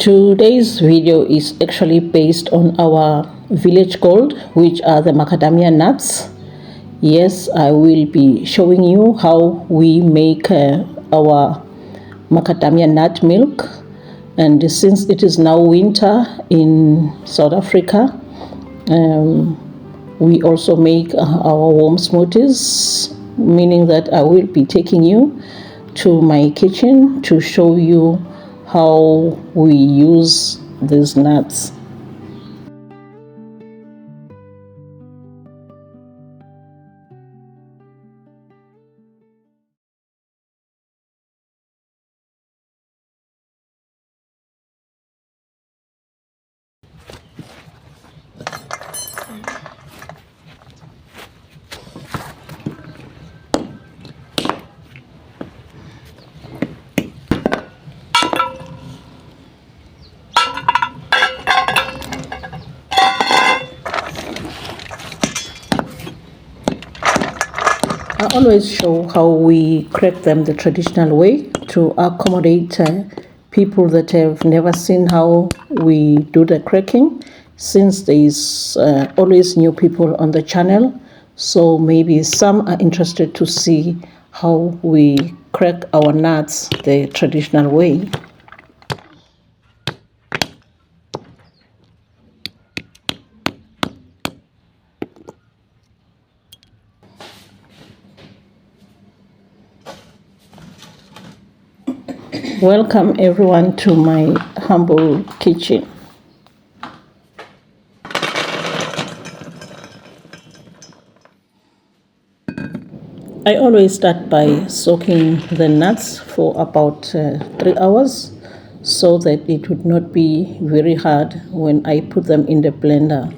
Today's video is actually based on our village gold, which are the macadamia nuts. Yes, I will be showing you how we make our macadamia nut milk. And since it is now winter in South Africa, we also make our warm smoothies, meaning that I will be taking you to my kitchen to show you how we use these nuts. I always show how we crack them the traditional way to accommodate people that have never seen how we do the cracking, since there is always new people on the channel. So maybe some are interested to see how we crack our nuts the traditional way. Welcome everyone to my humble kitchen. I always start by soaking the nuts for about 3 hours so that it would not be very hard when I put them in the blender.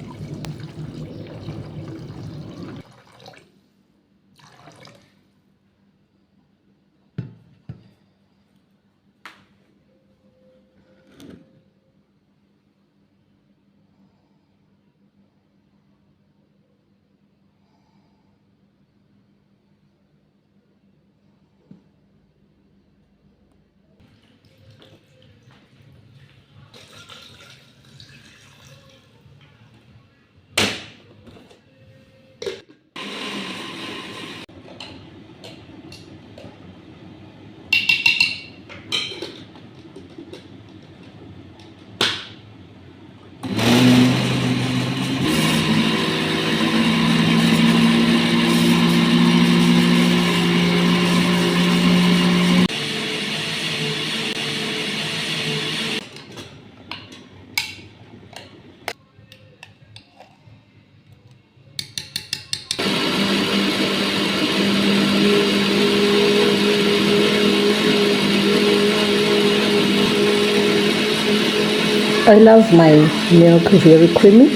I love my milk very creamy,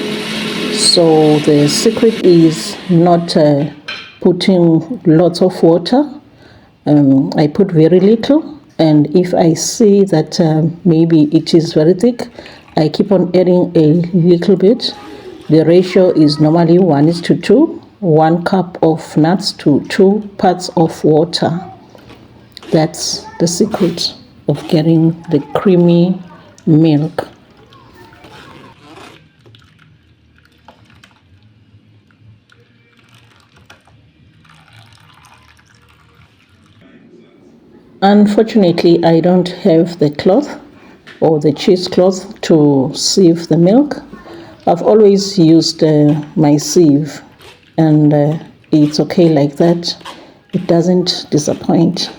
so the secret is not putting lots of water. I put very little, and if I see that maybe it is very thick, I keep on adding a little bit. The ratio is normally 1:2, 1 cup of nuts to 2 parts of water. That's the secret of getting the creamy milk. Unfortunately, I don't have the cloth or the cheesecloth to sieve the milk. I've always used my sieve, and it's okay like that. It doesn't disappoint.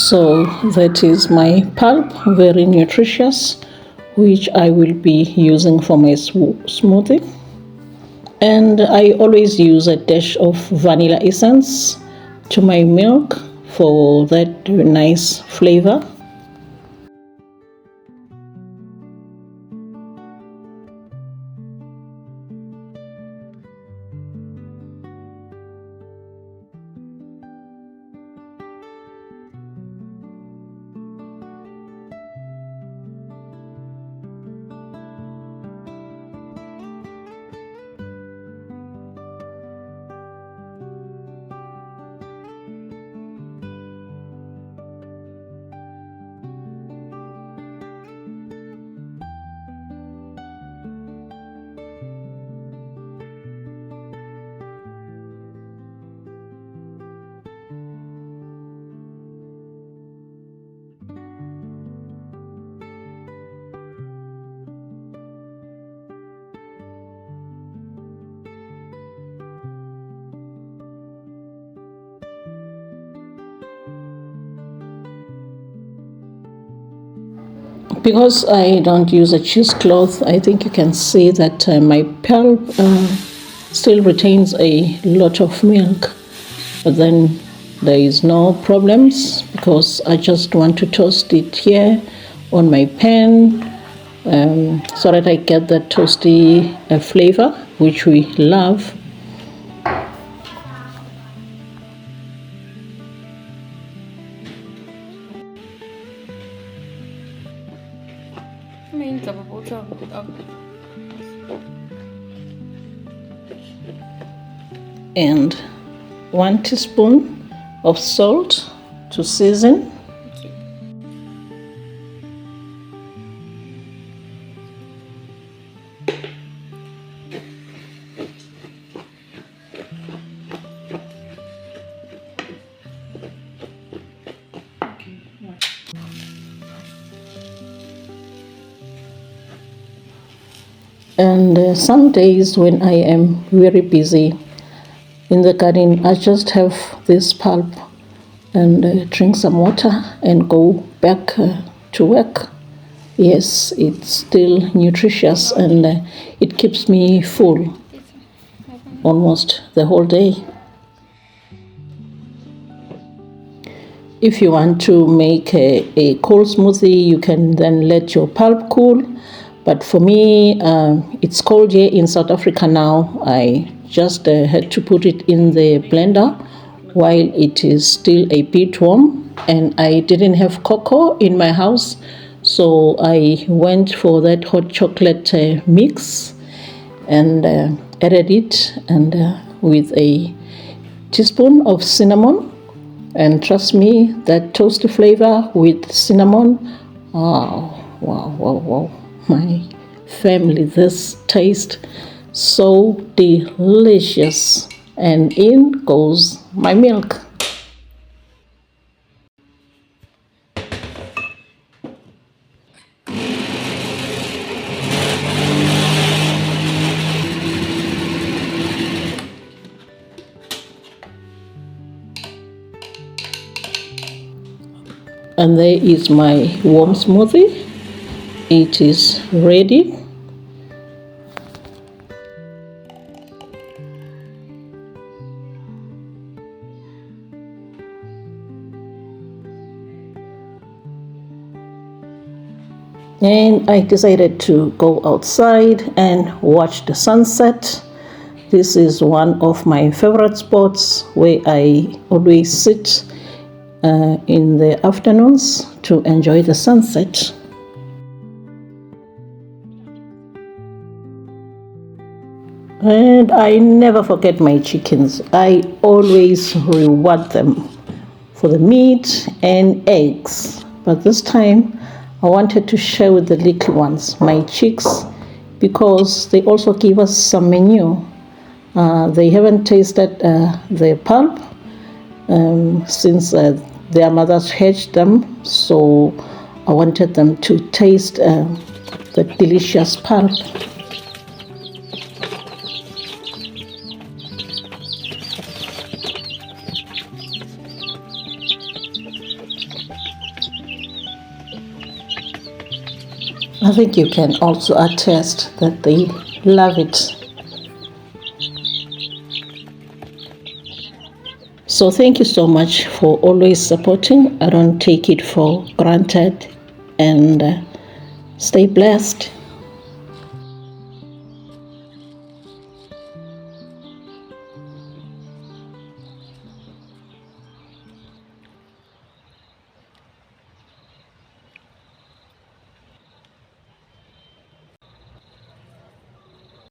So that is my pulp, very nutritious, which I will be using for my smoothie. And I always use a dash of vanilla essence to my milk for that nice flavor. Because I don't use a cheesecloth, I think you can see that my pulp still retains a lot of milk. But then there is no problems because I just want to toast it here on my pan so that I get that toasty flavor, which we love. And 1 teaspoon of salt to season. And some days when I am very busy in the garden, I just have this pulp and drink some water and go back to work. Yes, it's still nutritious and it keeps me full almost the whole day. If you want to make a cold smoothie, you can then let your pulp cool. But for me, it's cold here in South Africa now. I just had to put it in the blender while it is still a bit warm. And I didn't have cocoa in my house, so I went for that hot chocolate mix and added it and with a teaspoon of cinnamon. And trust me, that toasty flavor with cinnamon, wow, wow, wow, wow. My family, this tastes so delicious. And in goes my milk. And there is my warm smoothie. It is ready. And I decided to go outside and watch the sunset. This is one of my favorite spots where I always sit in the afternoons to enjoy the sunset. And I never forget my chickens. I always reward them for the meat and eggs. But this time, I wanted to share with the little ones, my chicks, because they also give us some manure. They haven't tasted the pulp since their mothers hatched them, so I wanted them to taste the delicious pulp. I think you can also attest that they love it. So thank you so much for always supporting. I don't take it for granted, and stay blessed.